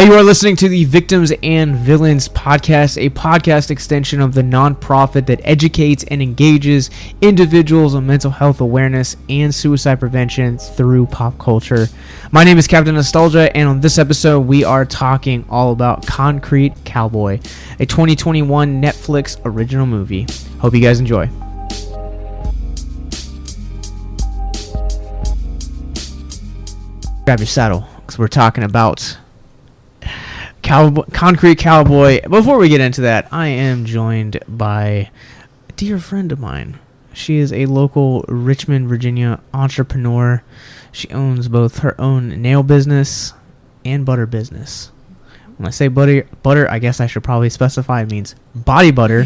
Hey, you are listening to the Victims and Villains podcast, a podcast extension of the nonprofit that educates and engages individuals on mental health awareness and suicide prevention through pop culture. My name is Captain Nostalgia, and on this episode, we are talking all about Concrete Cowboy, a 2021 Netflix original movie. Hope you guys enjoy. Grab your saddle, because we're talking about Concrete Cowboy. Before we get into that, I am joined by a dear friend of mine. She is a local Richmond, Virginia entrepreneur. She owns both her own nail business and butter business. When I say butter, I guess I should probably specify it means body butter.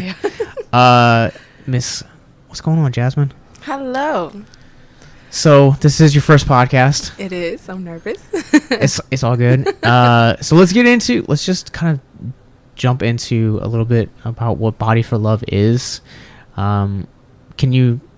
Yeah. Miss, what's going on, Jasmine? Hello. So this is your first podcast. It is. I'm nervous. It's all good. So let's just kind of jump into a little bit about what Body for Love is. So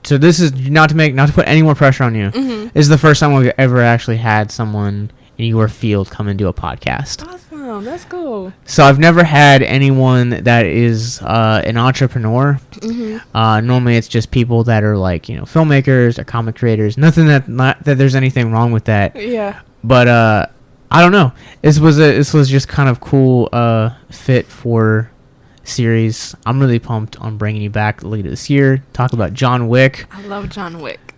this is not to put any more pressure on you. Mm-hmm. This is the first time we've ever actually had someone in your field come and do a podcast. Awesome. That's cool. So I've never had anyone that is an entrepreneur. Mm-hmm. Normally it's just people that are like, filmmakers or comic creators. Nothing that there's anything wrong with that. Yeah. But I don't know. This was just kind of cool fit for series. I'm really pumped on bringing you back later this year. Talk about John Wick. I love John Wick.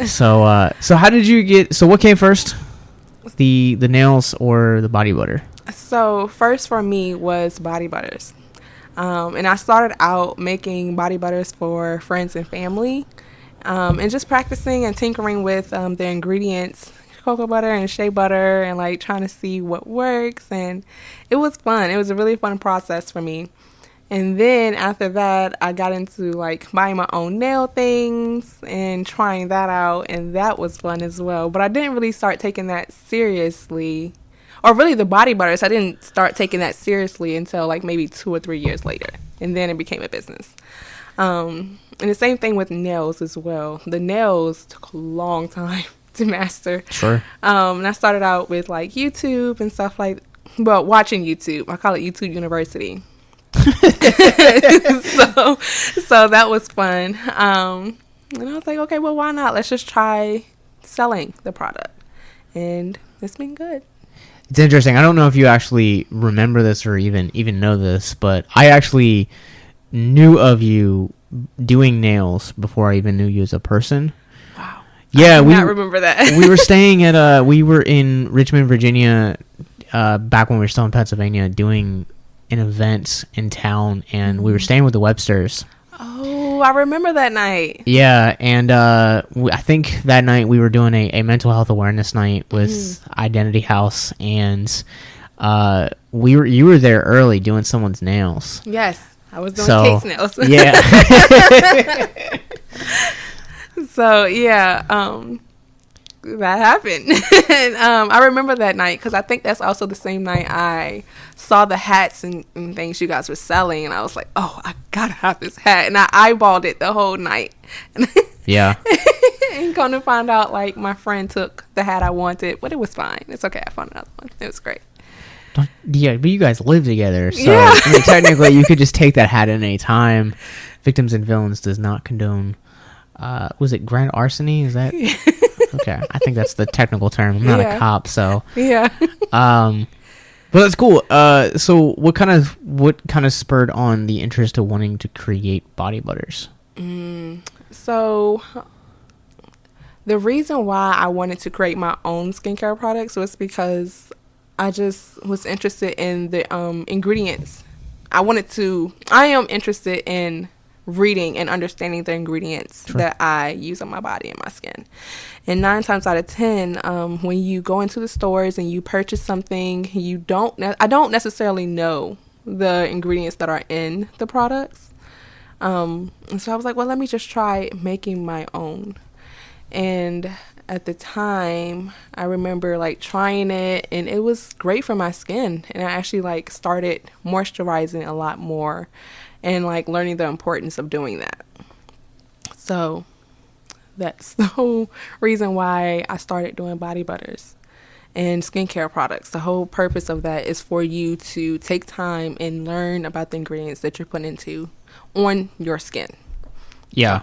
So how did you get? So what came first? The nails or the body butter? So first for me was body butters. And I started out making body butters for friends and family, and just practicing and tinkering with the ingredients, cocoa butter and shea butter, and like trying to see what works. And it was fun. It was a really fun process for me. And then after that, I got into like buying my own nail things and trying that out, and that was fun as well. But I didn't really start taking that seriously. Or really the body butters, I didn't start taking that seriously until like maybe 2 or 3 years later. And then it became a business. And the same thing with nails as well. The nails took a long time to master. Sure. And I started out with like YouTube and stuff watching YouTube. I call it YouTube University. So that was fun. And I was like, okay, well, why not? Let's just try selling the product. And it's been good. It's interesting. I don't know if you actually remember this or even know this, but I actually knew of you doing nails before I even knew you as a person. Wow. Yeah, I do not remember that. We were staying at we were in Richmond, Virginia, back when we were still in Pennsylvania, doing an event in town, and we were staying with the Websters. Oh, I remember that night. Yeah, and I think that night we were doing a mental health awareness night with Identity House, and you were there early doing someone's nails. Yes, I was doing Kate's nails. Yeah. So yeah, that happened. And I remember that night because I think that's also the same night I saw the hats and things you guys were selling, and I was like, oh, I gotta have this hat, and I eyeballed it the whole night. Yeah. And come to find out, like, my friend took the hat I wanted, but it was fine. It's okay. I found another one. It was great. Yeah, but you guys live together, so yeah. I mean, technically you could just take that hat at any time. Victims and Villains does not condone. Was it grand larceny? Is that? Okay, I think that's the technical term. I'm not a cop, so yeah. But that's cool. So what kind of spurred on the interest of wanting to create body butters? So the reason why I wanted to create my own skincare products was because I just was interested in the ingredients. I am interested in reading and understanding the ingredients that I use on my body and my skin. And 9 times out of 10, when you go into the stores and you purchase something, I don't necessarily know the ingredients that are in the products. And so I was like, well, let me just try making my own. And at the time, I remember like trying it, and it was great for my skin. And I actually like started moisturizing a lot more and like learning the importance of doing that. So that's the whole reason why I started doing body butters. and skincare products. The whole purpose of that is for you to take time and learn about the ingredients that you're putting into on your skin. Yeah.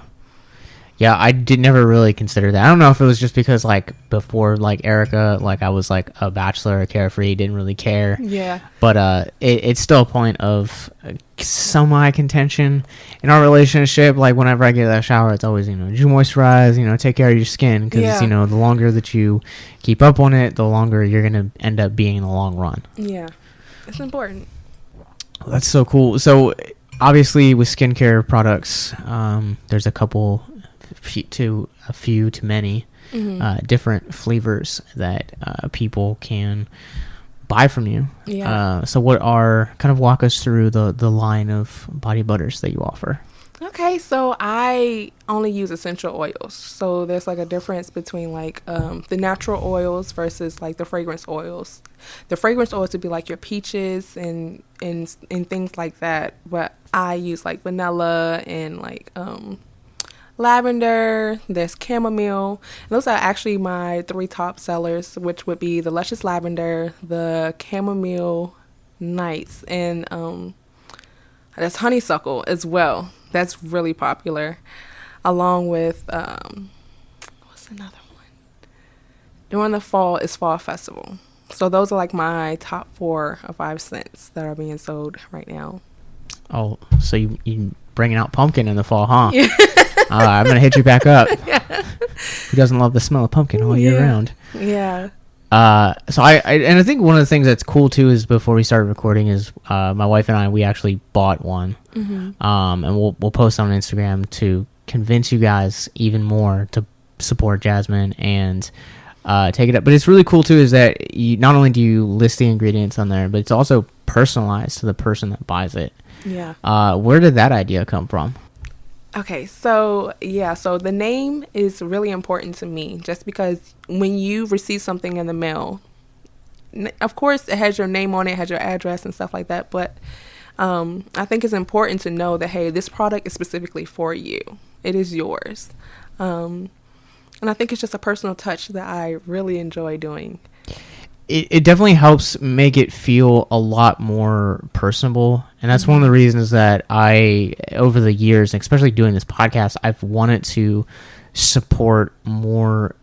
Yeah, I did never really consider that. I don't know if it was just because, like, before, like, Erica, like, I was, like, a bachelor, carefree, didn't really care. Yeah. But it's still a point of semi-contention in our relationship. Like, whenever I get out of the shower, it's always, do you moisturize, take care of your skin. Because, the longer that you keep up on it, the longer you're going to end up being in the long run. Yeah. It's important. Well, that's so cool. So, obviously, with skincare products, there's a few to many different flavors that people can buy from you. Yeah. So walk us through the line of body butters that you offer. Okay, so I only use essential oils. So there's like a difference between like the natural oils versus like the fragrance oils. The fragrance oils would be like your peaches and things like that. But I use like vanilla and like lavender, there's chamomile. And those are actually my 3 top sellers, which would be the luscious lavender, the chamomile nights, and there's honeysuckle as well. That's really popular, along with what's another one? During the fall is Fall Festival. So those are like my top 4 or 5 scents that are being sold right now. Oh, so you bringing out pumpkin in the fall, huh? Yeah. I'm going to hit you back up. Yeah. Who doesn't love the smell of pumpkin all year round? Yeah. So I think one of the things that's cool too is before we started recording is my wife and I, we actually bought one. Mm-hmm. And we'll post on Instagram to convince you guys even more to support Jasmine and take it up. But it's really cool too is that you not only do you list the ingredients on there, but it's also personalized to the person that buys it. Yeah. Where did that idea come from? Okay, so the name is really important to me just because when you receive something in the mail, of course it has your name on it, has your address and stuff like that, but I think it's important to know that, hey, this product is specifically for you. It is yours. And I think it's just a personal touch that I really enjoy doing. It definitely helps make it feel a lot more personable. And that's one of the reasons that I, over the years, especially doing this podcast, I've wanted to support more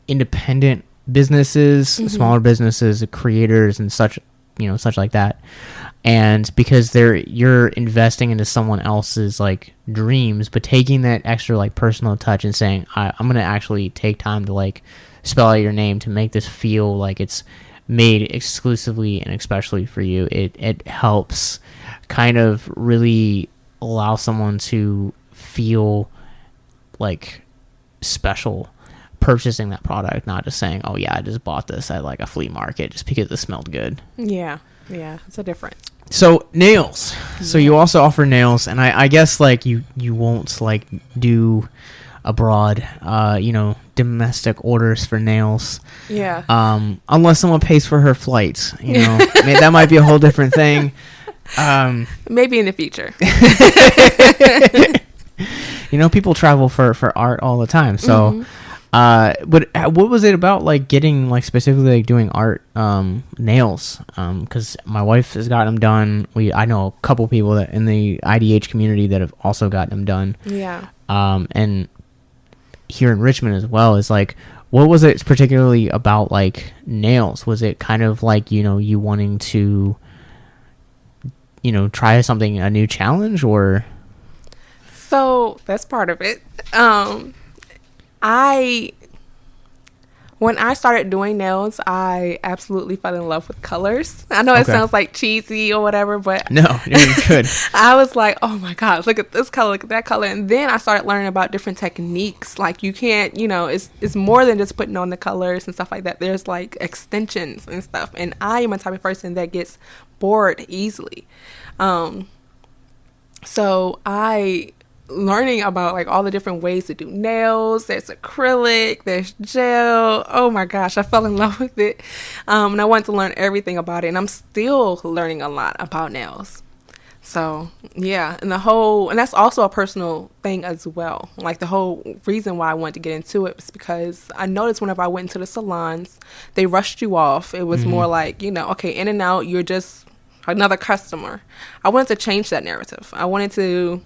independent businesses, smaller businesses, creators, and such like that. And because you're investing into someone else's like dreams, but taking that extra like personal touch and saying, I'm gonna actually take time to like spell out your name to make this feel like it's made exclusively and especially for you. It helps kind of really allow someone to feel like special purchasing that product, not just saying, oh yeah, I just bought this at like a flea market just because it smelled good. Yeah, it's a difference. So nails. So you also offer nails, and I guess like you won't like do abroad, domestic orders for nails. Yeah. Unless someone pays for her flights, that might be a whole different thing. Maybe in the future. People travel for art all the time. So, but what was it about like getting like specifically like doing art nails? Because my wife has gotten them done. I know a couple people that in the IDH community that have also gotten them done. Yeah. And here in Richmond as well is like, what was it particularly about like nails? Was it kind of like, you wanting to, try a new challenge, or? So that's part of it. When I started doing nails, I absolutely fell in love with colors. I know it sounds like cheesy or whatever, but no, you're good. I was like, oh my God, look at this color, look at that color. And then I started learning about different techniques. Like you can't, it's more than just putting on the colors and stuff like that. There's like extensions and stuff. And I am a type of person that gets bored easily. So learning about like all the different ways to do nails. There's acrylic, there's gel. Oh my gosh, I fell in love with it. And I wanted to learn everything about it, and I'm still learning a lot about nails. So, yeah, and that's also a personal thing as well. Like, the whole reason why I wanted to get into it was because I noticed whenever I went into the salons, they rushed you off. It was more like, okay, in and out, you're just another customer. I wanted to change that narrative. I wanted to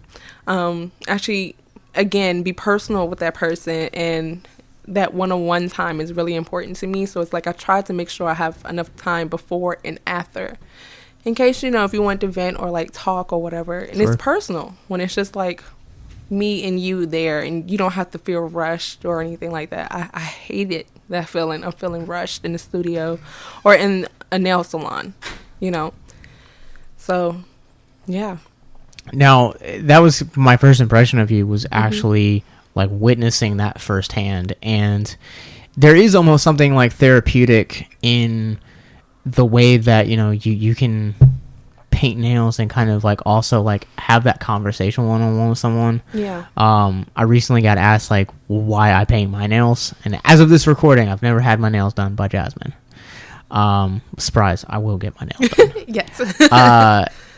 actually, again, be personal with that person, and that one-on-one time is really important to me. So it's like I tried to make sure I have enough time before and after, in case, if you want to vent or like talk or whatever. And It's personal when it's just like me and you there, and you don't have to feel rushed or anything like that. I hate it, that feeling of feeling rushed in the studio or in a nail salon, So, yeah. Now, that was my first impression of you, was actually like witnessing that firsthand. And there is almost something like therapeutic in the way that you can paint nails and kind of like also like have that conversation one-on-one with someone. I recently got asked like why I paint my nails, and as of this recording, I've never had my nails done by Jasmine. Surprise, I will get my nails done. Yes.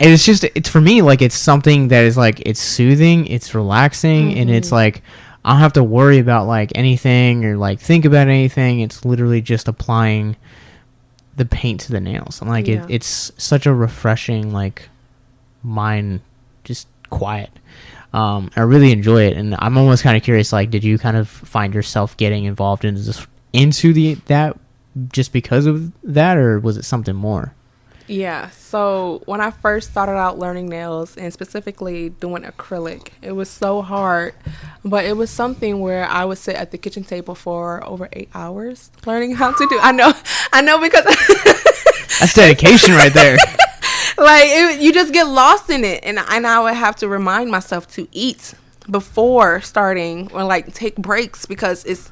And it's for me, like, it's something that is like, it's soothing, it's relaxing, and it's like I don't have to worry about like anything or like think about anything. It's literally just applying the paint to the nails. And like it's such a refreshing, like, mind, just quiet. I really enjoy it, and I'm almost kind of curious, like, did you kind of find yourself getting involved into that just because of that, or was it something more? Yeah, so when I first started out learning nails, and specifically doing acrylic, it was so hard, but it was something where I would sit at the kitchen table for over 8 hours learning how to do. I know because that's dedication right there. Like, you just get lost in it, and I would have to remind myself to eat before starting, or like take breaks, because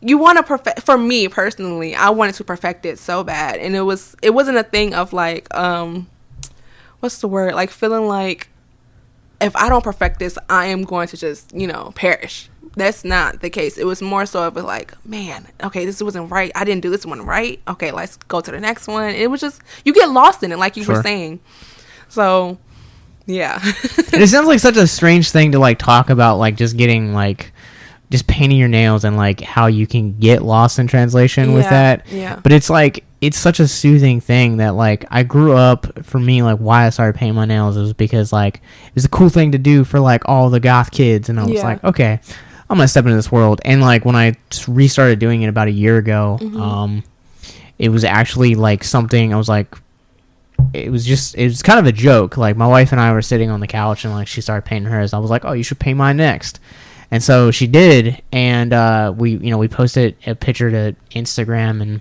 you want to perfect. For me personally, I wanted to perfect it so bad, and it wasn't a thing of like what's the word, like feeling like if I don't perfect this, I am going to just perish. That's not the case. It was more so of like, man, okay, this wasn't right. I didn't do this one right. Okay, let's go to the next one. It was just, you get lost in it, like you were saying. So yeah. And it sounds like such a strange thing to like talk about, like just getting like just painting your nails and like how you can get lost in translation with that. Yeah. But it's like, it's such a soothing thing that like I grew up, for me, like why I started painting my nails was because like it was a cool thing to do for like all the goth kids. And I was like, okay, I'm going to step into this world. And like when I restarted doing it about a year ago, it was actually like something I was like, it was kind of a joke. Like my wife and I were sitting on the couch, and like she started painting hers. I was like, oh, you should paint mine next. And so she did, and we posted a picture to Instagram, and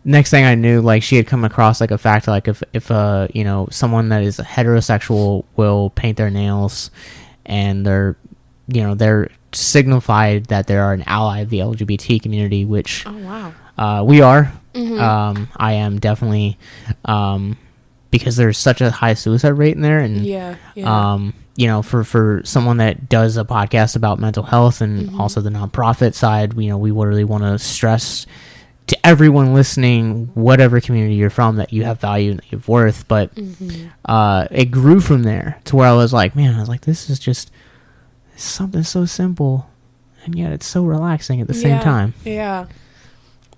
next thing I knew, like she had come across like a fact, like if someone that is heterosexual will paint their nails, and they're signified that they are an ally of the LGBT community, which we are. I am definitely, because there's such a high suicide rate in there, and for someone that does a podcast about mental health and also the nonprofit side, we really want to stress to everyone listening, whatever community you're from, that you have value and that you have worth. But it grew from there to where I was like, this is just something so simple, and yet it's so relaxing at the same time. Yeah.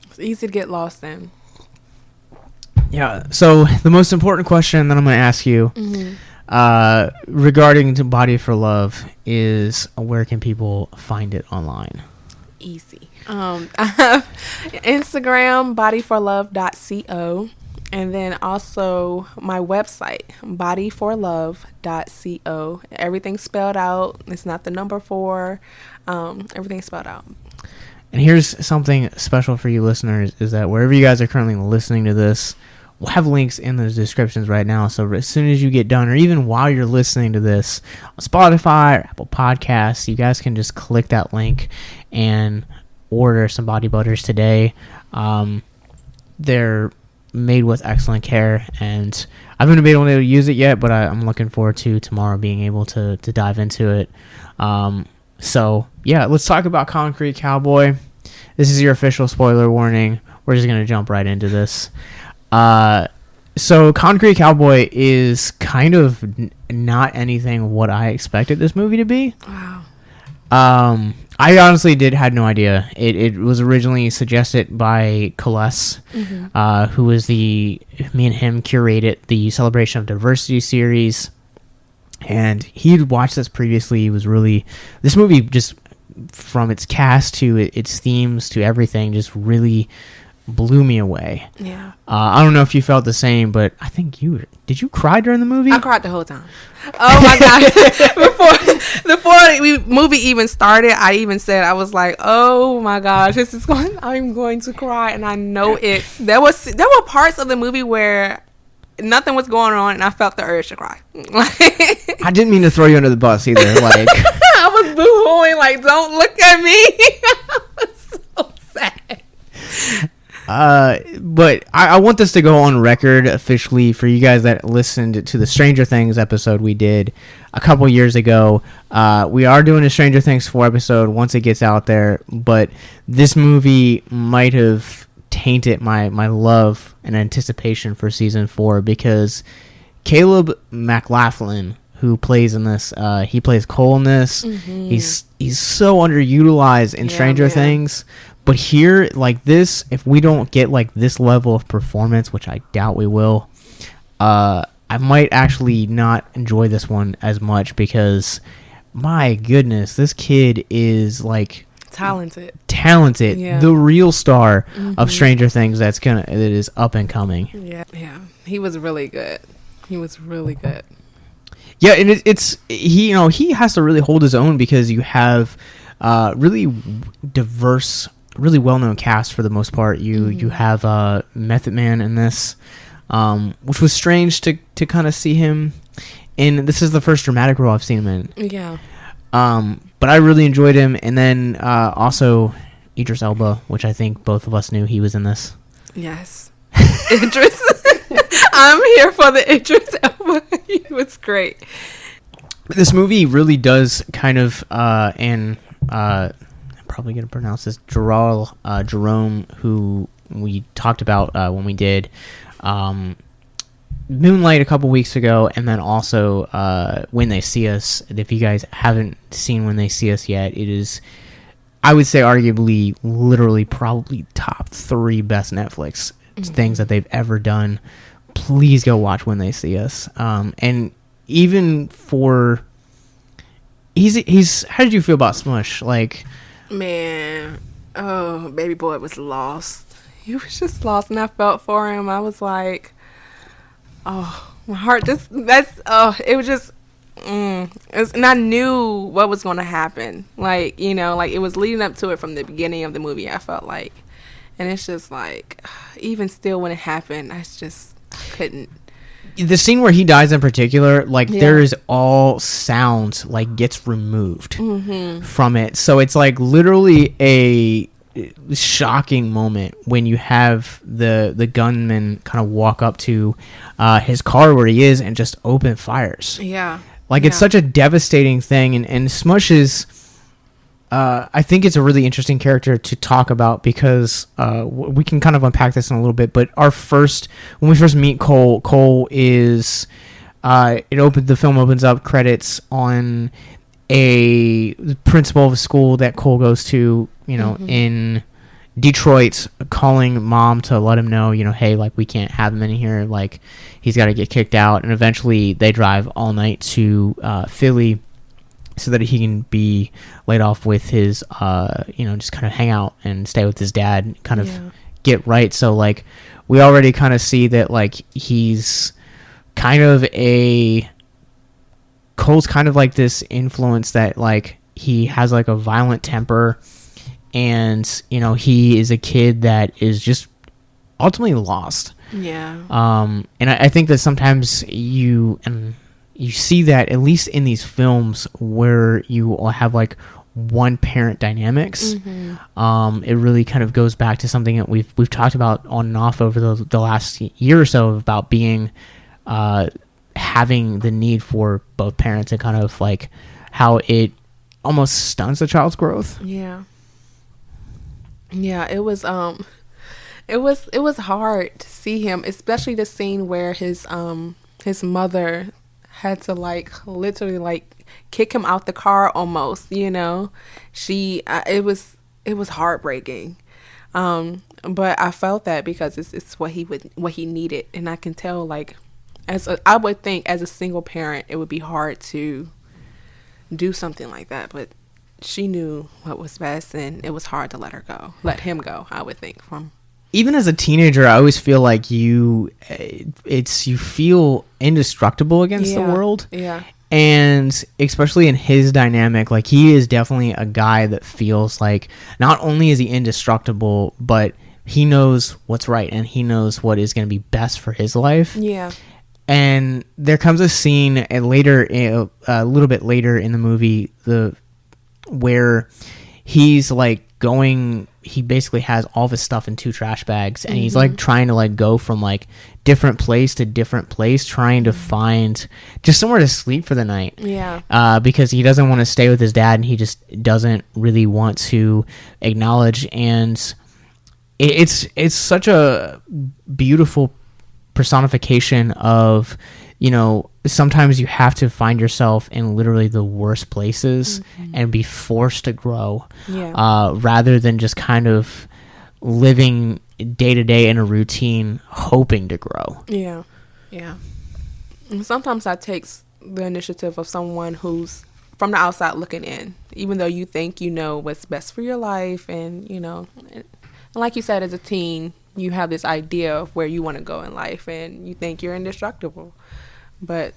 It's easy to get lost in. Yeah. So the most important question that I'm going to ask you regarding to Body for Love is, where can people find it online? Easy. I have Instagram, bodyforlove.co, and then also my website, bodyforlove.co. Everything's spelled out. It's not the number 4. Everything's spelled out. And here's something special for you listeners, is that wherever you guys are currently listening to this, we'll have links in the descriptions right now. So as soon as you get done, or even while you're listening to this on Spotify or Apple Podcasts, you guys can just click that link and order some body butters today. They're made with excellent care, and I haven't been able to use it yet, but I'm looking forward to tomorrow being able to dive into it. So yeah, let's talk about Concrete Cowboy. This is your official spoiler warning. We're just going to jump right into this. So Concrete Cowboy is kind of not anything what I expected this movie to be. Wow. I honestly had no idea. It was originally suggested by Caleb, who was me and him curated the Celebration of Diversity series, and he'd watched this previously. He was really, this movie, just from its cast to its themes to everything, just really blew me away. Yeah. I don't know if you felt the same, but I think did you cry during the movie? I cried the whole time. Oh my god! before the movie even started, I even said, I was like, "Oh my gosh, I'm going to cry," and I know it. There were parts of the movie where nothing was going on, and I felt the urge to cry. I didn't mean to throw you under the bus either. Like I was boo-hooing, like, "Don't look at me." I was so sad. But I want this to go on record officially for you guys that listened to the Stranger Things episode we did a couple years ago. We are doing a Stranger Things 4 episode once it gets out there, but this movie might have tainted my love and anticipation for season 4 because Caleb-maclaughlin, who plays in this, he plays Cole in this. He's so underutilized in Stranger Things. But here, like this, if we don't get like this level of performance, which I doubt we will, I might actually not enjoy this one as much because, my goodness, this kid is like talented, the real star of Stranger Things that is up and coming. Yeah, he was really good. Yeah, and he has to really hold his own because you have really diverse, really well-known cast for the most part. You have Method Man in this, which was strange to kind of see him in. This is the first dramatic role I've seen him in. Yeah. But I really enjoyed him, and then also Idris Elba, which I think both of us knew he was in this. Yes, Idris. I'm here for the Idris Elba. He was great. This movie really does kind of probably going to pronounce this Jerome, who we talked about when we did Moonlight a couple weeks ago, and then also When They See Us. If you guys haven't seen When They See Us yet, it is, I would say, arguably, literally, probably top 3 best Netflix things that they've ever done. Please go watch When They See Us. And even for he's how did you feel about Smush? Like, man, baby boy was lost. He was just lost, and I felt for him. I was like, oh, my heart it was just and I knew what was going to happen. Like, like it was leading up to it from the beginning of the movie, I felt like. And it's just like, even still when it happened, I just couldn't. The scene where he dies in particular, like, there is all sound, like, gets removed from it. So it's, like, literally a shocking moment when you have the gunman kind of walk up to his car where he is and just open fires. Yeah. Like, it's such a devastating thing. And Smush is... I think it's a really interesting character to talk about because we can kind of unpack this in a little bit. But when we first meet Cole is the film opens up credits on a principal of a school that Cole goes to, in Detroit, calling mom to let him know, hey, like, we can't have him in here, like, he's got to get kicked out. And eventually they drive all night to Philly so that he can be laid off with his, just kind of hang out and stay with his dad and kind of get right. So, like, we already kind of see that, like, he's kind of Cole's kind of like this influence that, like, he has, like, a violent temper, and, he is a kid that is just ultimately lost. Yeah. And I think that sometimes you see that at least in these films where you have like one parent dynamics. It really kind of goes back to something that we've talked about on and off over the last year or so about being having the need for both parents and kind of like how it almost stunts a child's growth. Yeah, it was It was hard to see him, especially the scene where his mother had to like literally like kick him out the car almost, you know. It was heartbreaking. But I felt that because it's what he needed, and I can tell like I would think as a single parent it would be hard to do something like that, but she knew what was best, and it was hard to let him go, I would think. Even as a teenager, I always feel like you feel indestructible against the world. Yeah. And especially in his dynamic, like he is definitely a guy that feels like not only is he indestructible, but he knows what's right and he knows what is going to be best for his life. Yeah. And there comes a scene a little bit later in the movie, where he's like he basically has all of his stuff in 2 trash bags, and he's like trying to like go from like different place to different place, trying to find just somewhere to sleep for the night. Yeah. Because he doesn't want to stay with his dad, and he just doesn't really want to acknowledge. And it's such a beautiful personification of, you know, sometimes you have to find yourself in literally the worst places and be forced to grow, rather than just kind of living day to day in a routine hoping to grow. Yeah. And sometimes that takes the initiative of someone who's from the outside looking in, even though you think you know what's best for your life, and you know, and like you said, as a teen you have this idea of where you want to go in life, and you think you're indestructible. But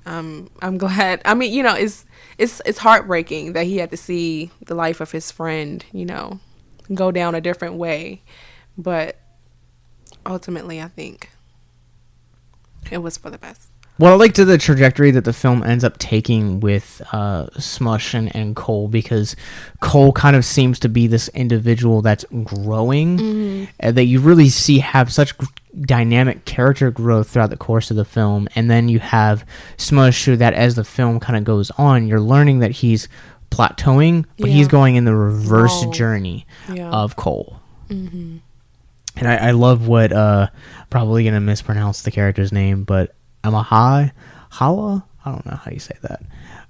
I'm glad. I mean, you know, it's heartbreaking that he had to see the life of his friend, you know, go down a different way. But ultimately, I think it was for the best. Well, I like the trajectory that the film ends up taking with Smush and Cole, because Cole kind of seems to be this individual that's growing, that you really see have such dynamic character growth throughout the course of the film. And then you have Smush, who that as the film kind of goes on, you're learning that he's plateauing, but he's going in the reverse journey of Cole. And I love what, probably going to mispronounce the character's name, but Hala? I don't know how you say that.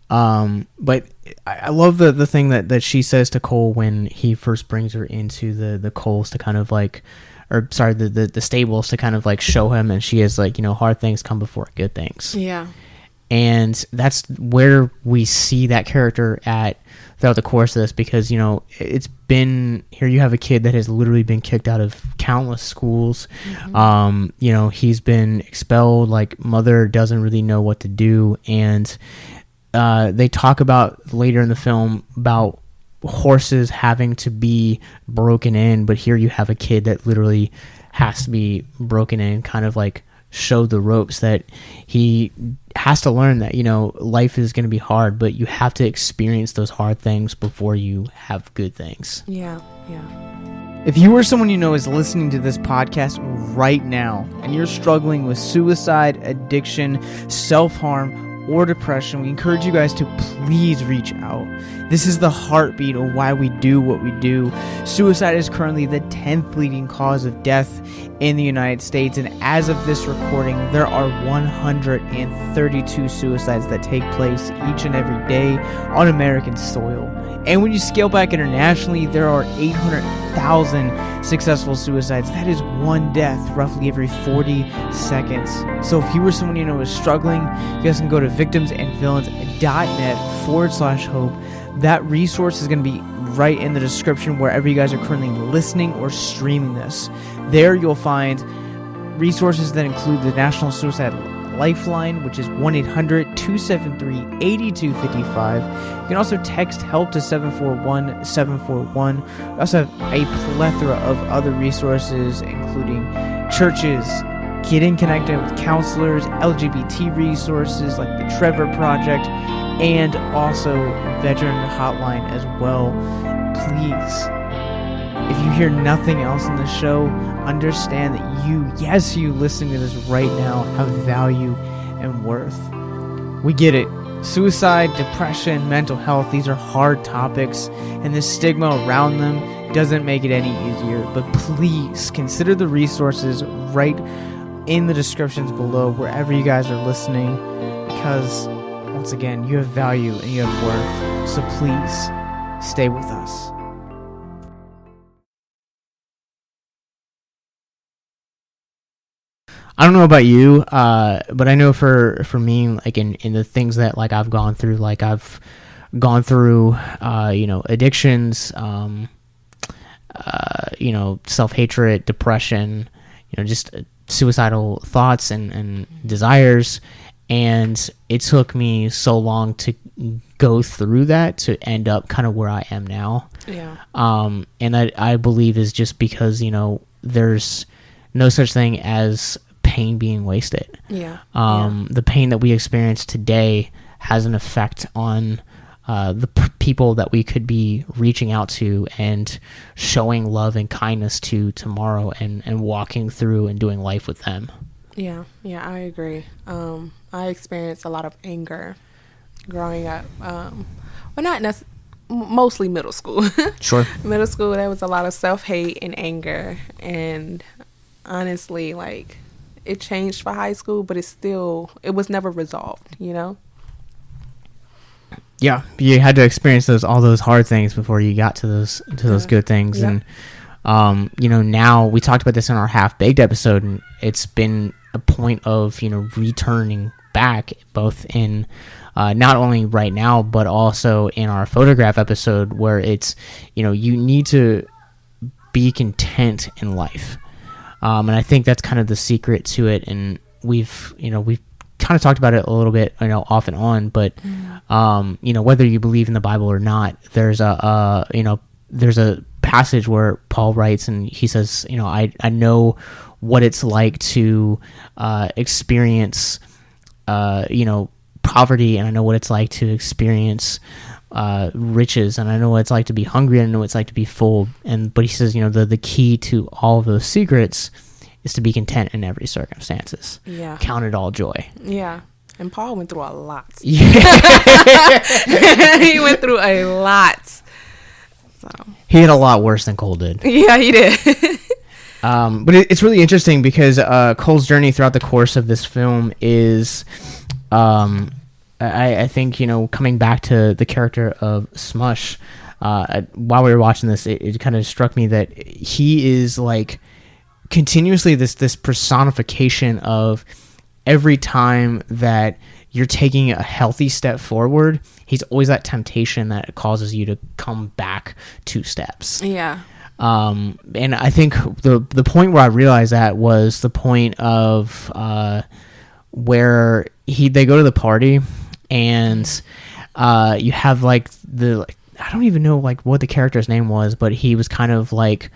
But I love the thing that she says to Cole when he first brings her into the Coles to kind of like, or sorry, the stables to kind of like show him, and she is like, you know, hard things come before good things. Yeah. And that's where we see that character at throughout the course of this, because, you know, it's been here. You have a kid that has literally been kicked out of countless schools. You know, he's been expelled. Like, mother doesn't really know what to do. And they talk about later in the film about horses having to be broken in, but here you have a kid that literally has to be broken in, kind of like show the ropes, that he has to learn that, you know, life is going to be hard, but you have to experience those hard things before you have good things. Yeah. If you or someone you know is listening to this podcast right now and you're struggling with suicide, addiction, self-harm, or depression, we encourage you guys to please reach out. This is the heartbeat of why we do what we do. Suicide is currently the 10th leading cause of death in the United States, and as of this recording, there are 132 suicides that take place each and every day on American soil. And when you scale back internationally, there are 800,000 successful suicides. That is one death roughly every 40 seconds. So if you or someone you know is struggling, you guys can go to victimsandvillains.net/hope. That resource is going to be right in the description wherever you guys are currently listening or streaming this. There you'll find resources that include the National Suicide Lifeline, which is 1-800-273-8255. You can also text HELP to 741-741. We also have a plethora of other resources, including churches, getting connected with counselors, LGBT resources like the Trevor Project, and also veteran hotline as well. Please, if you hear nothing else in the show, understand that you listening to this right now, have value and worth. We get it. Suicide, depression, mental health, these are hard topics, and the stigma around them doesn't make it any easier, but please consider the resources right in the descriptions below wherever you guys are listening, because once again, you have value and you have worth, so please stay with us. I don't know about you, but I know for me, like in the things that like I've gone through, addictions, self-hatred, depression, just suicidal thoughts and desires. And it took me so long to go through that to end up kind of where I am now. Yeah. And I believe is just because, there's no such thing as pain being wasted. Yeah. The pain that we experience today has an effect on the people that we could be reaching out to and showing love and kindness to tomorrow, and walking through and doing life with them. Yeah, I agree. I experienced a lot of anger growing up. Mostly middle school. Sure. Middle school, there was a lot of self-hate and anger, and honestly, like, it changed for high school, but it was never resolved, Yeah, you had to experience all those hard things before you got to those good things. Yeah. And now we talked about this in our half-baked episode, and it's been a point of returning back, both in not only right now but also in our photograph episode, where it's you need to be content in life, and I think that's kind of the secret to it. And we've kind of talked about it a little bit, off and on, but whether you believe in the Bible or not, there's a passage where Paul writes, and he says, I know what it's like to experience poverty, and I know what it's like to experience riches, and I know what it's like to be hungry, and I know what it's like to be full. But he says, the key to all of those secrets is to be content in every circumstances. Yeah. Count it all joy. Yeah. And Paul went through a lot. Yeah. He went through a lot. So he had a lot worse than Cole did. Yeah, he did. But it's really interesting because Cole's journey throughout the course of this film is, I think, coming back to the character of Smush, while we were watching this, it kind of struck me that he is like continuously this personification of every time that you're taking a healthy step forward, he's always that temptation that causes you to come back 2 steps. Yeah. And I think the point where I realized that was the point of where they go to the party, and you have like I don't even know like what the character's name was, but he was kind of like,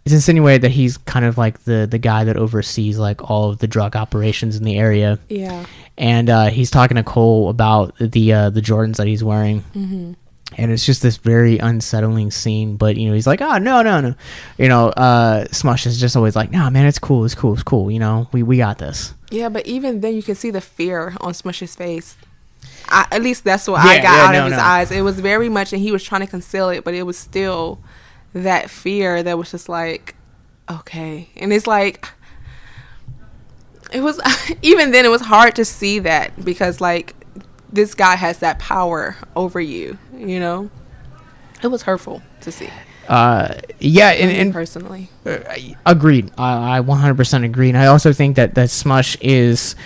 it's insinuated that he's kind of like the guy that oversees like all of the drug operations in the area. Yeah. And he's talking to Cole about the Jordans that he's wearing. Mm-hmm. And it's just this very unsettling scene. But, he's like, oh, no. Smush is just always like, nah, man, it's cool. We got this. Yeah, but even then you can see the fear on Smush's face. At least that's what I got out of his eyes. It was very much, and he was trying to conceal it, but it was still that fear that was just like, okay. And it's like, it was, even then it was hard to see that, because like this guy has that power over you, it was hurtful to see. Yeah, and personally agreed. I 100% agree. And I also think that Smush is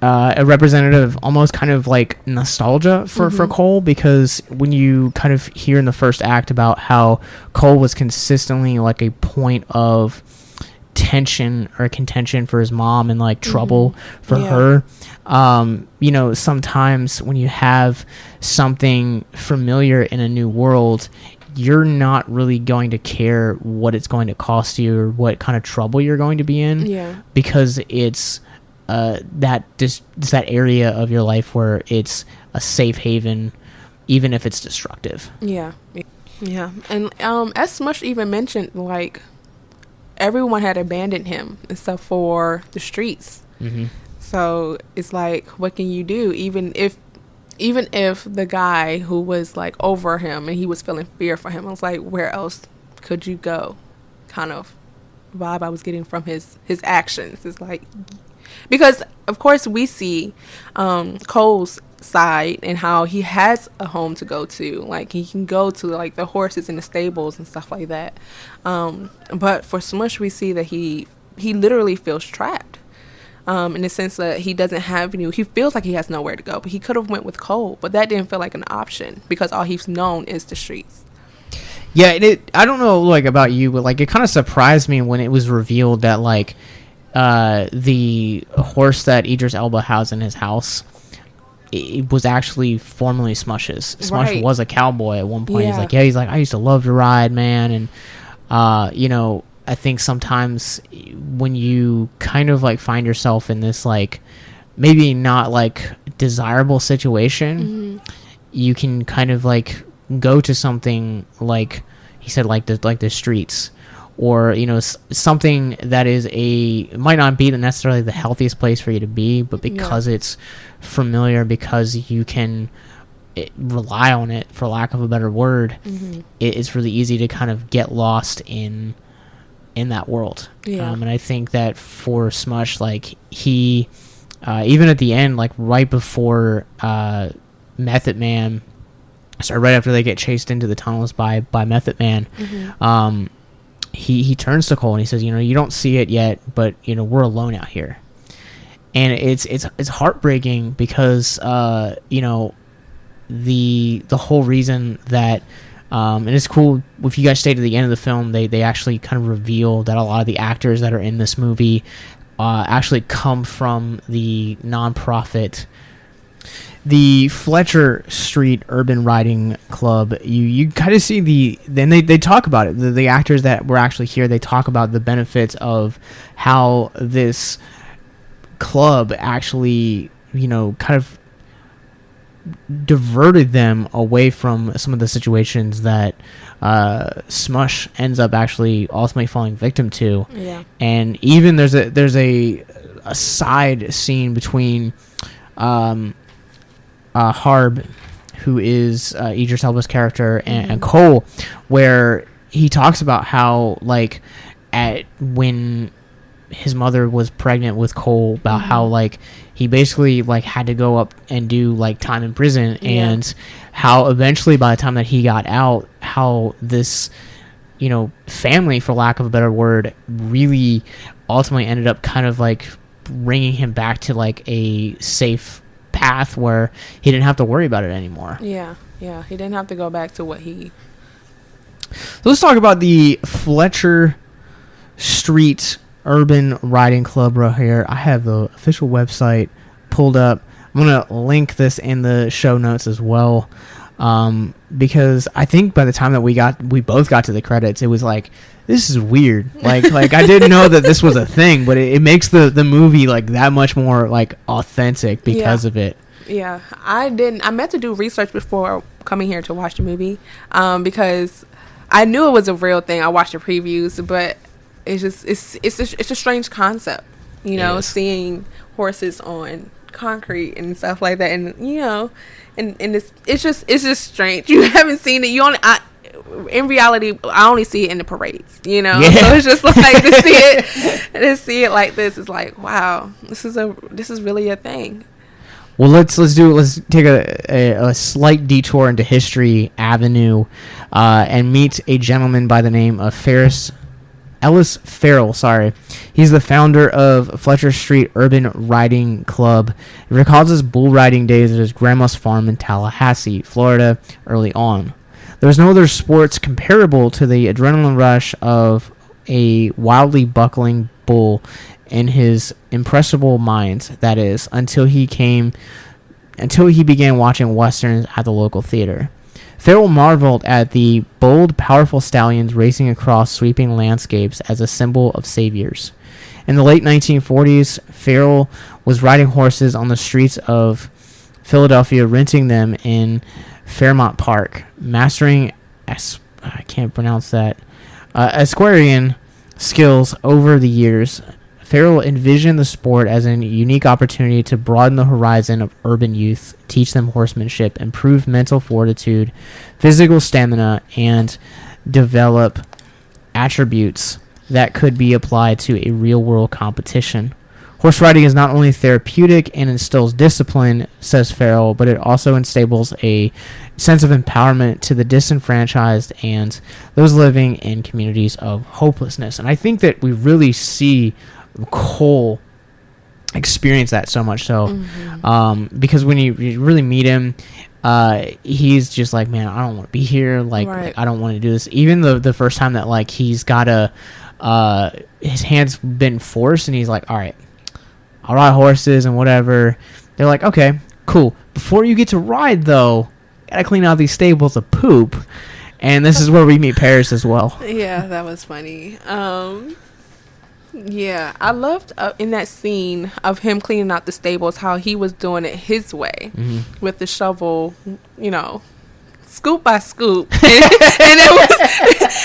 a representative, almost kind of like nostalgia for Cole, because when you kind of hear in the first act about how Cole was consistently like a point of tension or contention for his mom and like trouble for her, sometimes when you have something familiar in a new world, you're not really going to care what it's going to cost you or what kind of trouble you're going to be in, because it's that area of your life where it's a safe haven, even if it's destructive. Yeah. And as Smush even mentioned, like, everyone had abandoned him except for the streets. So it's like, what can you do? Even if the guy who was like over him and he was feeling fear for him, I was like, where else could you go? Kind of vibe I was getting from his actions. It's like, because of course we see Cole's side and how he has a home to go to, like he can go to like the horses in the stables and stuff like that, but for Smush we see that he literally feels trapped, in the sense that he doesn't have any, he feels like he has nowhere to go, but he could have went with Cole, but that didn't feel like an option because all he's known is the streets. Yeah, I don't know, like, about you, but, like, it kind of surprised me when it was revealed that, like, the horse that Idris Elba has in his house, it was actually formerly Smush's. Smush was a cowboy at one point. Yeah. He's like, I used to love to ride, man, and, you know, I think sometimes when you kind of, like, find yourself in this, like, maybe not, like, desirable situation, you can kind of, like, go to something like he said, like the streets, or you know, something that is might not be necessarily the healthiest place for you to be, but because it's familiar, because you can rely on it, for lack of a better word, it's really easy to kind of get lost in that world. And I think that for Smush, like he even at the end, like right before Method Man, so right after they get chased into the tunnels by Method Man, he turns to Cole and he says, you know, you don't see it yet, but you know, we're alone out here. And it's heartbreaking because you know, the whole reason that and it's cool if you guys stay to the end of the film, they actually kind of reveal that a lot of the actors that are in this movie actually come from the nonprofit, the Fletcher-Street-Riding Club. You kind of see then they talk about it. The actors that were actually here, they talk about the benefits of how this club actually, you know, kind of diverted them away from some of the situations that Smush ends up actually ultimately falling victim to. Yeah. And even there's a side scene between Harb, who is Idris Elba's character, and Cole, where he talks about how, like, when his mother was pregnant with Cole, about how, like, he basically, like, had to go up and do, like, time in prison, and how eventually by the time that he got out, how this, you know, family, for lack of a better word, really ultimately ended up kind of, like, bringing him back to, like, a safe path where he didn't have to worry about it anymore. Yeah, he didn't have to go back to what he... So let's talk about the Fletcher Street Urban Riding Club right here. I have the official website pulled up. I'm going to link this in the show notes as well, because I think by the time that we both got to the credits, it was like, this is weird. Like I didn't know that this was a thing, but it makes the movie like that much more like authentic because of it. Yeah, I meant to do research before coming here to watch the movie, because I knew it was a real thing. I watched the previews, but it's a strange concept, you know, seeing horses on concrete and stuff like that, and you know, and it's just strange. You haven't seen it. In reality, I only see it in the parades, you know. So it's just like to see it like this is like, wow, this is really a thing. Well, let's take a slight detour into History Avenue, and meet a gentleman by the name of Ellis Farrell. He's the founder of Fletcher Street Urban Riding Club. He recalls his bull riding days at his grandma's farm in Tallahassee, Florida, early on. There was no other sports comparable to the adrenaline rush of a wildly buckling bull in his impressible mind, that is, until he began watching westerns at the local theater. Farrell marveled at the bold, powerful stallions racing across sweeping landscapes as a symbol of saviors. In the late 1940s, Farrell was riding horses on the streets of Philadelphia, renting them in Fairmount Park, mastering Equestrian skills over the years. Farrell envisioned the sport as a unique opportunity to broaden the horizon of urban youth, teach them horsemanship, improve mental fortitude, physical stamina, and develop attributes that could be applied to a real-world competition. Horse riding is not only therapeutic and instills discipline, says Farrell, but it also instills a sense of empowerment to the disenfranchised and those living in communities of hopelessness. And I think that we really see Cole experience that so much so, because when you really meet him, he's just like, man, I don't want to be here. Like I don't want to do this. Even the first time that like he's got his hand's been forced, and he's like, all right, I'll ride horses and whatever. They're like, okay, cool. Before you get to ride, though, gotta clean out these stables of poop. And this is where we meet Paris as well. Yeah, that was funny. Yeah, I loved in that scene of him cleaning out the stables how he was doing it his way with the shovel, you know, scoop by scoop, and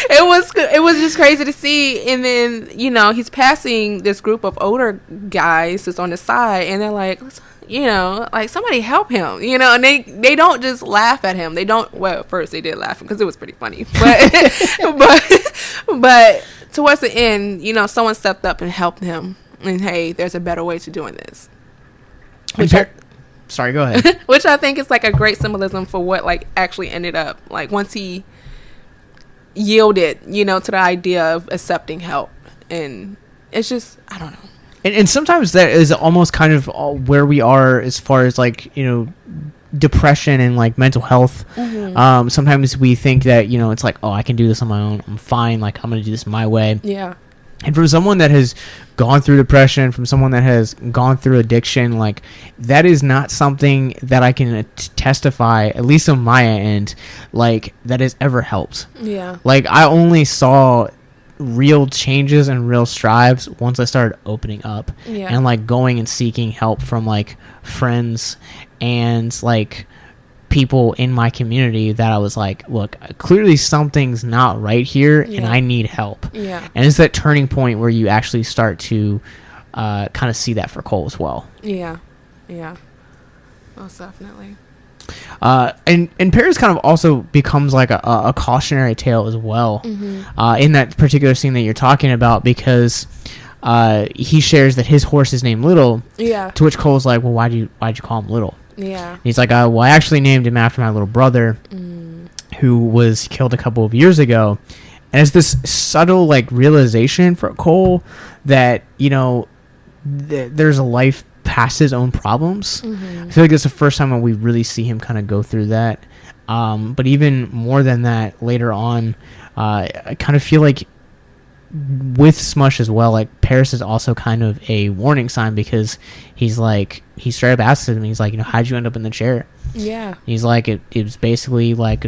it was just crazy to see. And then, you know, he's passing this group of older guys that's on the side, and they're like, you know, like, somebody help him, you know, and they don't just laugh at him. They don't. Well, at first they did laugh because it was pretty funny, but towards the end, you know, someone stepped up and helped him, and hey, there's a better way to doing this. Sorry, go ahead. Which I think is like a great symbolism for what like actually ended up. Like once he yielded, you know, to the idea of accepting help. And it's just, I don't know. And sometimes that is almost kind of where we are as far as like, you know, depression and like mental health. Sometimes we think that, you know, it's like, oh, I can do this on my own. I'm fine. Like, I'm going to do this my way. Yeah. And from someone that has gone through depression, from someone that has gone through addiction, like, that is not something that I can testify, at least on my end, like, that has ever helped. Yeah. Like, I only saw real changes and real strides once I started opening up. Yeah. And, like, going and seeking help from, like, friends and, like, people in my community that I was like, look, clearly something's not right here, and I need help. Yeah. And it's that turning point where you actually start to kind of see that for Cole as well. Yeah. Yeah. Most definitely. And Paris kind of also becomes like a cautionary tale as well in that particular scene that you're talking about, because he shares that his horse is named Little. Yeah. To which Cole's like, well, why'd you call him Little? Yeah. And he's like, well, I actually named him after my little brother who was killed a couple of years ago. And it's this subtle, like, realization for Cole that, you know, there's a life past his own problems. I feel like it's the first time when we really see him kind of go through that. But even more than that, later on, I kind of feel like with Smush as well, like, Paris is also kind of a warning sign, because he's like, he straight up asks him, he's like, you know, how'd you end up in the chair? Yeah. He's like, it was basically like,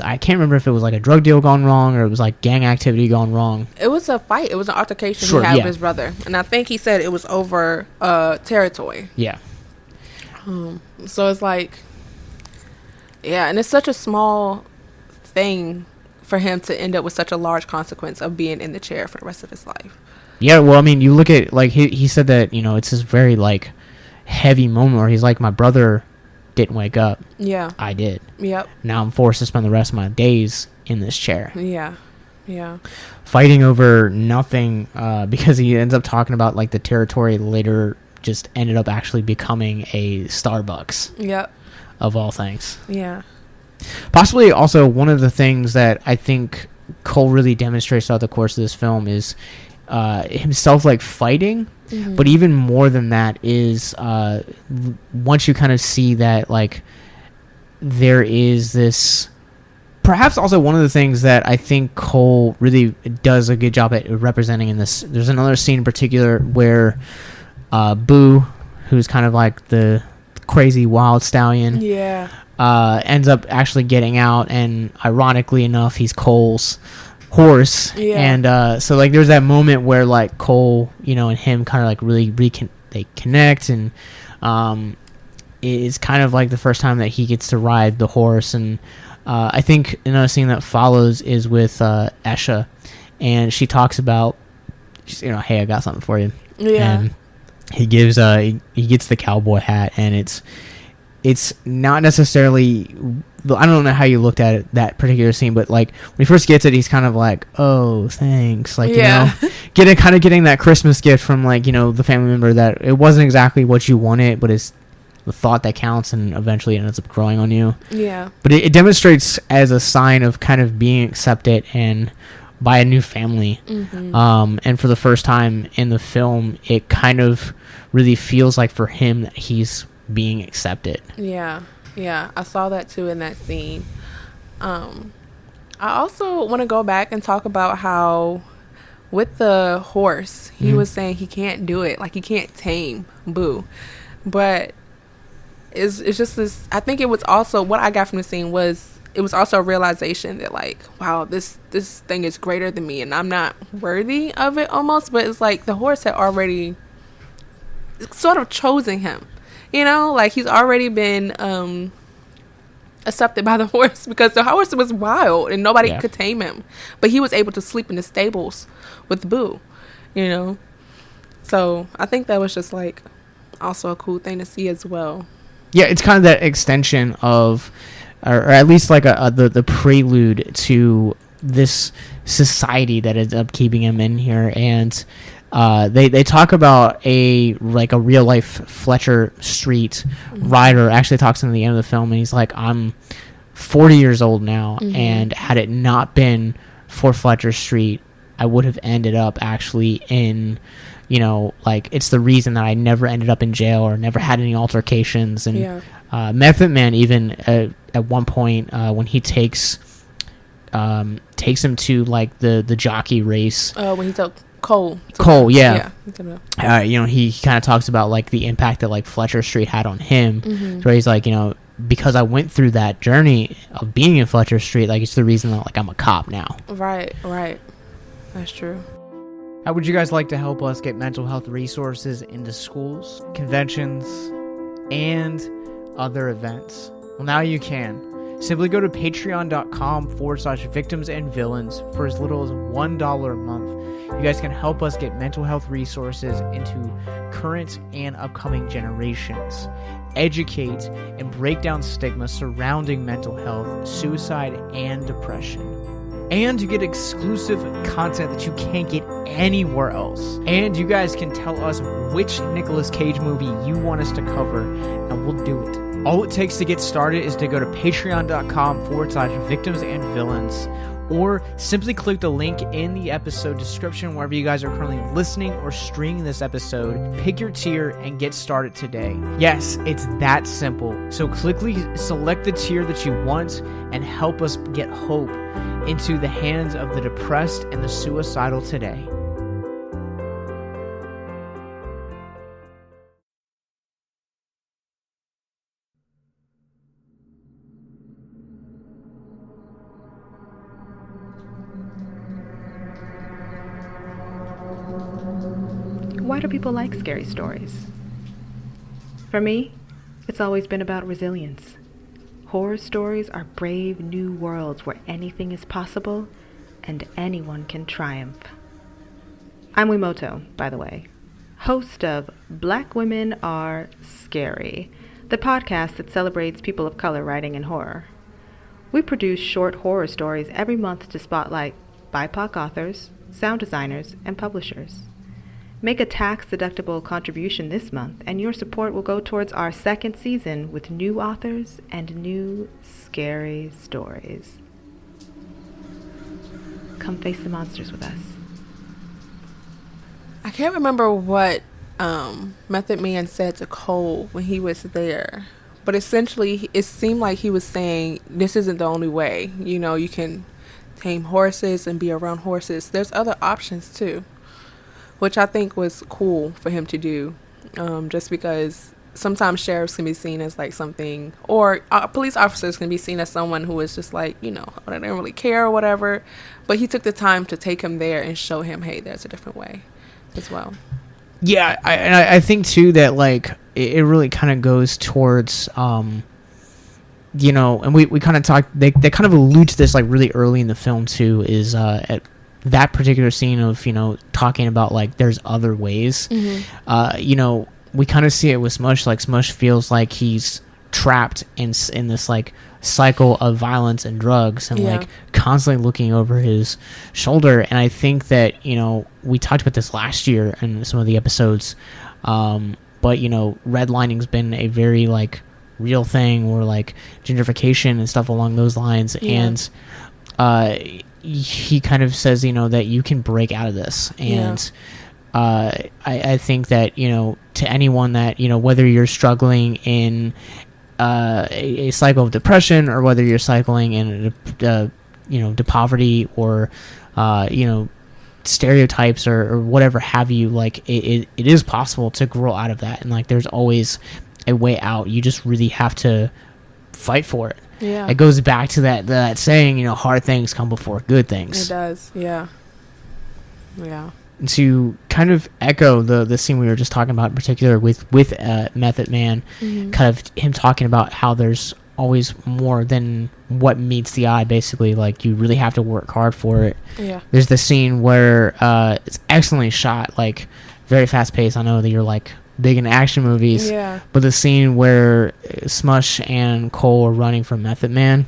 I can't remember if it was like a drug deal gone wrong or it was like gang activity gone wrong. It was a fight. It was an altercation he had with his brother. And I think he said it was over territory. Yeah. So it's like, yeah, and it's such a small thing for him to end up with such a large consequence of being in the chair for the rest of his life. Yeah, well, I mean, you look at, like, he said that, you know, it's this very, like, heavy moment where he's like, my brother didn't wake up. Yeah. I did. Yep. Now I'm forced to spend the rest of my days in this chair. Yeah. Yeah. Fighting over nothing, because he ends up talking about, like, the territory later just ended up actually becoming a Starbucks. Yep. Of all things. Yeah. Possibly also one of the things that I think Cole really demonstrates throughout the course of this film is himself, like, fighting. But even more than that is once you kind of see that, like, there is this, perhaps also one of the things that I think Cole really does a good job at representing in this. There's another scene in particular where Boo, who's kind of like the crazy wild stallion, ends up actually getting out, and ironically enough, he's Cole's horse. And so, like, there's that moment where, like, Cole, you know, and him kind of like really they connect, and it's kind of like the first time that he gets to ride the horse. And I think another scene that follows is with Esha, and she talks about, you know, hey, I got something for you. And he gives he gets the cowboy hat, and it's not necessarily I don't know how you looked at it, that particular scene, but like when he first gets it, he's kind of like, oh, thanks, like, you know, getting that Christmas gift from, like, you know, the family member that it wasn't exactly what you wanted, but it's the thought that counts, and eventually it ends up growing on you. Yeah. But it demonstrates as a sign of kind of being accepted and by a new family. And for the first time in the film, it kind of really feels like for him that he's being accepted. Yeah, I saw that too in that scene. I also want to go back and talk about how with the horse, he was saying he can't do it, like he can't tame Boo. But it's just this, I think it was also, what I got from the scene was, it was also a realization that, like, wow, this thing is greater than me and I'm not worthy of it almost. But it's like the horse had already sort of chosen him, you know, like he's already been accepted by the horse, because the horse was wild and nobody could tame him, but he was able to sleep in the stables with Boo, you know. So I think that was just like also a cool thing to see as well. Yeah, it's kind of that extension of, or at least like the prelude to this society that ends up keeping him in here. And they talk about a real life Fletcher Street rider actually talks in the end of the film, and he's like, I'm 40 years old now, and had it not been for Fletcher Street, I would have ended up actually in, you know, like, it's the reason that I never ended up in jail or never had any altercations. And Method Man even at one point when he takes him to like the jockey race, when he took Cole, you know, he kind of talks about like the impact that like Fletcher Street had on him. So he's like, you know, because I went through that journey of being in Fletcher Street, like, it's the reason that, like, I'm a cop now. Right, that's true. How would you guys like to help us get mental health resources into schools, conventions, and other events? Well, now you can. Simply go to patreon.com/victims and villains for as little as $1 a month. You guys can help us get mental health resources into current and upcoming generations, educate and break down stigma surrounding mental health, suicide, and depression. And you get exclusive content that you can't get anywhere else. And you guys can tell us which Nicolas Cage movie you want us to cover, and we'll do it. All it takes to get started is to go to patreon.com/victims and villains, or simply click the link in the episode description wherever you guys are currently listening or streaming this episode. Pick your tier and get started today. Yes, it's that simple. So quickly select the tier that you want and help us get hope into the hands of the depressed and the suicidal today. Why do people like scary stories? For me, it's always been about resilience. Horror stories are brave new worlds where anything is possible and anyone can triumph. I'm Wimoto, by the way, host of Black Women Are Scary, the podcast that celebrates people of color writing in horror. We produce short horror stories every month to spotlight BIPOC authors, sound designers, and publishers. Make a tax-deductible contribution this month, and your support will go towards our second season with new authors and new scary stories. Come face the monsters with us. I can't remember what Method Man said to Cole when he was there, but essentially it seemed like he was saying this isn't the only way. You know, you can tame horses and be around horses. There's other options too, which I think was cool for him to do, just because sometimes sheriffs can be seen as like something, or police officers can be seen as someone who is just like, you know, they don't really care or whatever. But he took the time to take him there and show him, hey, there's a different way as well. Yeah, I think too that like it really kind of goes towards, you know, and we kind of talked, they kind of allude to this like really early in the film too, is at that particular scene of, you know, talking about like there's other ways. You know, we kind of see it with Smush, like Smush feels like he's trapped in this like cycle of violence and drugs, and like constantly looking over his shoulder. And I think that, you know, we talked about this last year in some of the episodes, but, you know, redlining's been a very like real thing, or like gentrification and stuff along those lines. And he kind of says, you know, that you can break out of this. And I think that, you know, to anyone that, you know, whether you're struggling in a cycle of depression, or whether you're cycling in you know, to poverty, or you know, stereotypes, or whatever have you, like it is possible to grow out of that. And like there's always a way out. You just really have to fight for it. It goes back to that saying, you know, hard things come before good things. It does. Yeah. To kind of echo the scene we were just talking about in particular with Method Man, kind of him talking about how there's always more than what meets the eye, basically. Like, you really have to work hard for it. There's the scene where it's excellently shot, like very fast paced. I know that you're like big in action movies, but the scene where Smush and Cole are running from Method Man,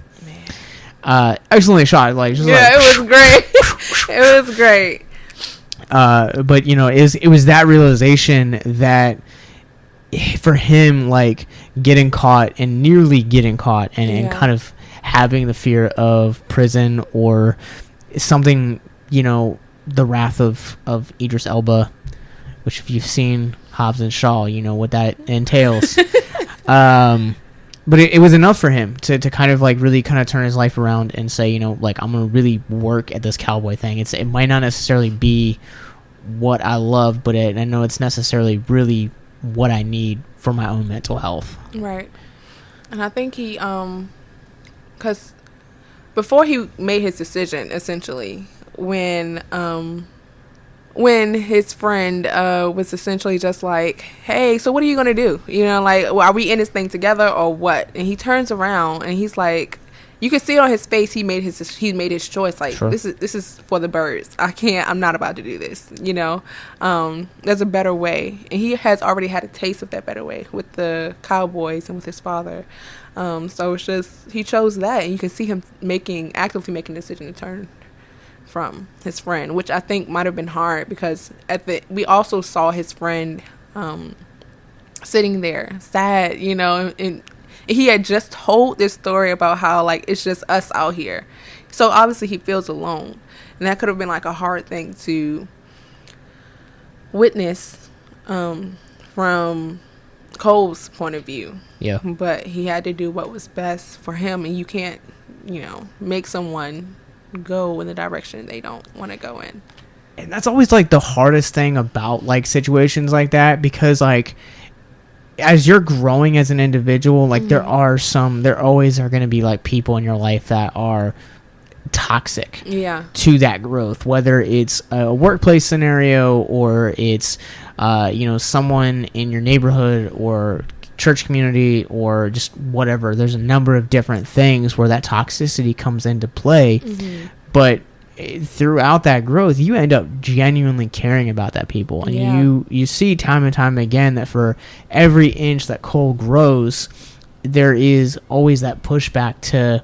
excellently shot. Like, just it was great. It was great. But you know, it was that realization that for him, like getting caught and nearly getting caught, and kind of having the fear of prison or something, you know, the wrath of Idris Elba, which if you've seen Hobbs and Shaw, you know what that entails. But it was enough for him to kind of like really kind of turn his life around and say, you know, like, I'm gonna really work at this cowboy thing. It might not necessarily be what I love, but I know it's necessarily really what I need for my own mental health. Right. And I think he, because before he made his decision, essentially, when his friend was essentially just like, hey, so what are you going to do? You know, like, well, are we in this thing together or what? And he turns around and he's like, you can see it on his face, he made his choice. Like, this is for the birds. I'm not about to do this, you know. There's a better way. And he has already had a taste of that better way with the Cowboys and with his father. So it's just, he chose that, and you can see him actively making the decision to turn from his friend, which I think might have been hard, because we also saw his friend sitting there sad, you know, and he had just told this story about how, like, it's just us out here. So obviously he feels alone, and that could have been like a hard thing to witness from Cole's point of view. But he had to do what was best for him, and you can't, you know, make someone go in the direction they don't want to go in. And that's always like the hardest thing about like situations like that, because like as you're growing as an individual, like there always are going to be like people in your life that are toxic to that growth, whether it's a workplace scenario, or it's you know, someone in your neighborhood or church community, or just whatever. There's a number of different things where that toxicity comes into play. But throughout that growth, you end up genuinely caring about that people, and you see time and time again that for every inch that Cole grows, there is always that pushback to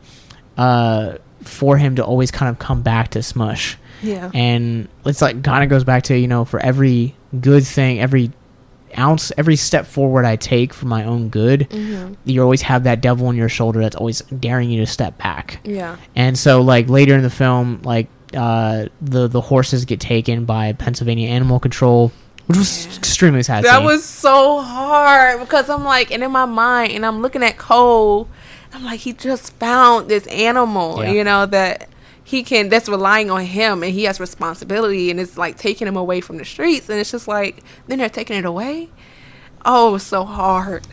for him to always kind of come back to Smush. And it's like kind of goes back to, you know, for every good thing, every ounce, every step forward I take for my own good, you always have that devil on your shoulder that's always daring you to step back. And so like later in the film, like the horses get taken by Pennsylvania Animal Control, which was extremely sad. That was so hard, because I'm like, and in my mind, and I'm looking at Cole, I'm like, he just found this animal, you know, that that's relying on him, and he has responsibility, and it's like taking him away from the streets, and it's just like, then they're taking it away. Oh, it was so hard.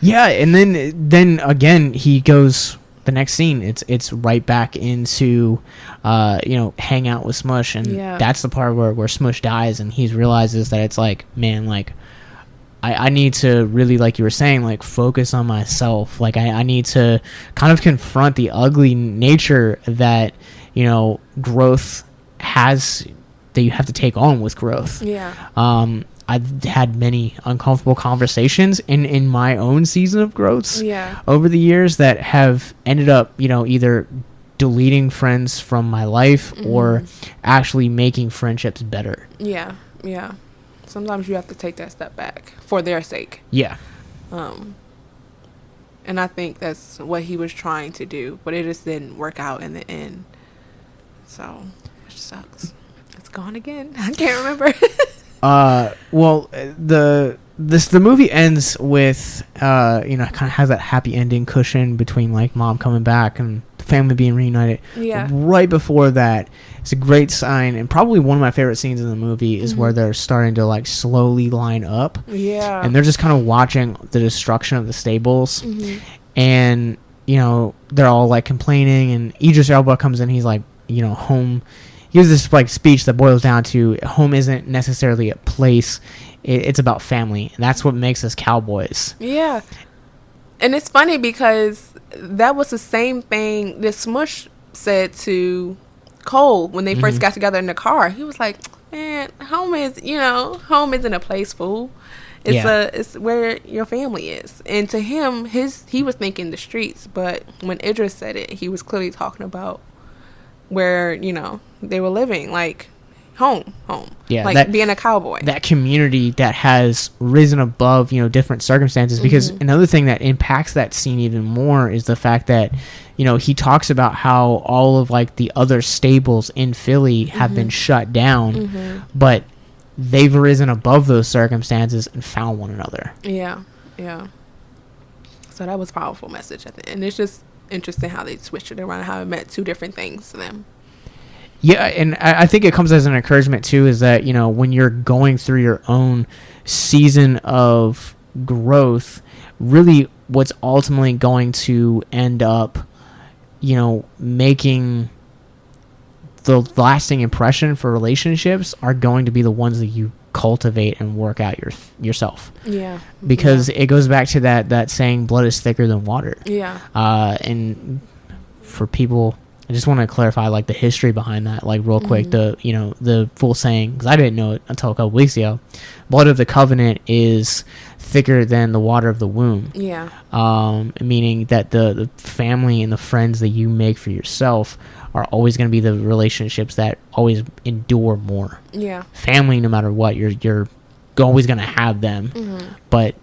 And then again, he goes, the next scene, it's right back into you know, hang out with Smush, and that's the part where Smush dies, and he realizes that it's like, man, like I need to really, like you were saying, like focus on myself. Like I need to kind of confront the ugly nature that, you know, growth has, that you have to take on with growth. I've had many uncomfortable conversations in my own season of growths over the years that have ended up, either deleting friends from my life or actually making friendships better. Yeah. Sometimes you have to take that step back for their sake. Yeah. And I think that's what he was trying to do, but it just didn't work out in the end. So, which sucks. It's gone again. I can't remember. Well, the movie ends with kind of has that happy ending cushion between like mom coming back and the family being reunited. Yeah. Right before that, it's a great sign, and probably one of my favorite scenes in the movie is where they're starting to like slowly line up. Yeah. And they're just kind of watching the destruction of the stables, and they're all like complaining, and Idris Elba comes in. He's like, home. He gives this like speech that boils down to home isn't necessarily a place, it's about family, and that's what makes us cowboys. Yeah. And it's funny because that was the same thing that Smush said to Cole when they first got together in the car. He was like, man, home isn't a place, fool. It's where your family is. And to him, he was thinking the streets, but when Idris said it, he was clearly talking about where, they were living, like home. Yeah, like being a cowboy. That community that has risen above, different circumstances. Because another thing that impacts that scene even more is the fact that, he talks about how all of like the other stables in Philly have been shut down, but they've risen above those circumstances and found one another. Yeah. So that was a powerful message at the end. It's just interesting how they switched it around, how it meant two different things to them. Yeah, and I think it comes as an encouragement too, is that when you're going through your own season of growth, really what's ultimately going to end up making the lasting impression for relationships are going to be the ones that you cultivate and work out yourself. Yeah. Because it goes back to that saying, blood is thicker than water. Yeah. And for people, I just want to clarify like the history behind that, like real quick, the full saying, because I didn't know it until a couple weeks ago. Blood of the covenant is thicker than the water of the womb. Yeah. Meaning that the family and the friends that you make for yourself are always going to be the relationships that always endure more. Yeah. Family, no matter what, you're always going to have them. But,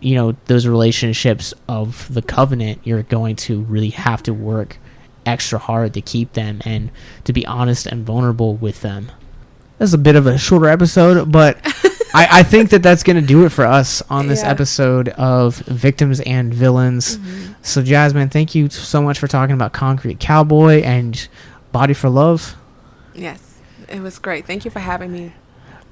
those relationships of the covenant, you're going to really have to work extra hard to keep them and to be honest and vulnerable with them. That's a bit of a shorter episode, but I think that's going to do it for us on this episode of Victims and Villains. So, Jasmine, thank you so much for talking about Concrete Cowboy and Body for Love. Yes, it was great. Thank you for having me.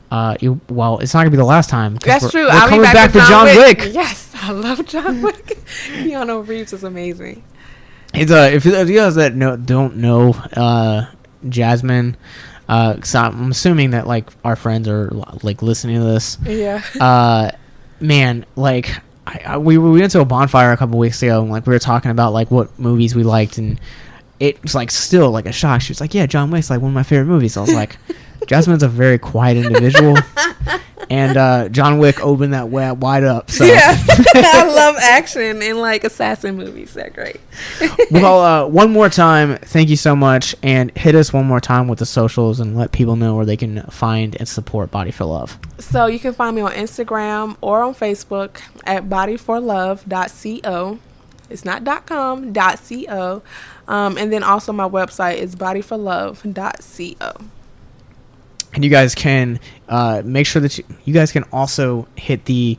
Well, it's not going to be the last time. That's true. I'll be back for John Wick. Yes, I love John Wick. Keanu Reeves is amazing. It's if you guys that don't know Jasmine, so I'm assuming that like our friends are like listening to this. Yeah. Man, like we went to a bonfire a couple weeks ago, and like we were talking about like what movies we liked, and it was like still like a shock. She was like, "Yeah, John Wick's like one of my favorite movies." I was like, Jasmine's a very quiet individual. And John Wick opened that wide up. So. Yeah, I love action and like assassin movies. They're great. Well, one more time, thank you so much, and hit us one more time with the socials and let people know where they can find and support Body for Love. So you can find me on Instagram or on Facebook at bodyforlove.co. It's not .com, .co. And then also my website is bodyforlove.co. And you guys can make sure that you guys can also hit the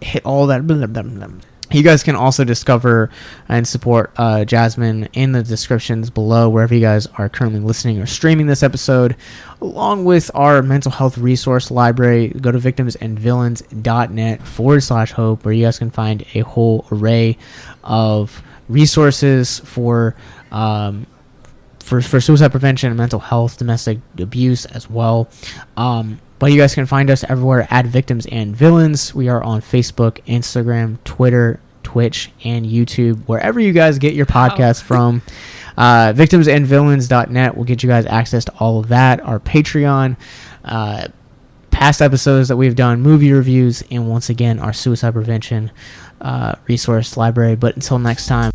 hit all that. Blah, blah, blah, blah. You guys can also discover and support Jasmine in the descriptions below wherever you guys are currently listening or streaming this episode, along with our mental health resource library. Go to victimsandvillains.net/hope, where you guys can find a whole array of resources for suicide prevention and mental health, domestic abuse as well. But you guys can find us everywhere at Victims and Villains. We are on Facebook, Instagram, Twitter, Twitch, and YouTube, wherever you guys get your podcasts from. Victimsandvillains.net will get you guys access to all of that. Our Patreon, past episodes that we've done, movie reviews, and once again, our suicide prevention resource library. But until next time.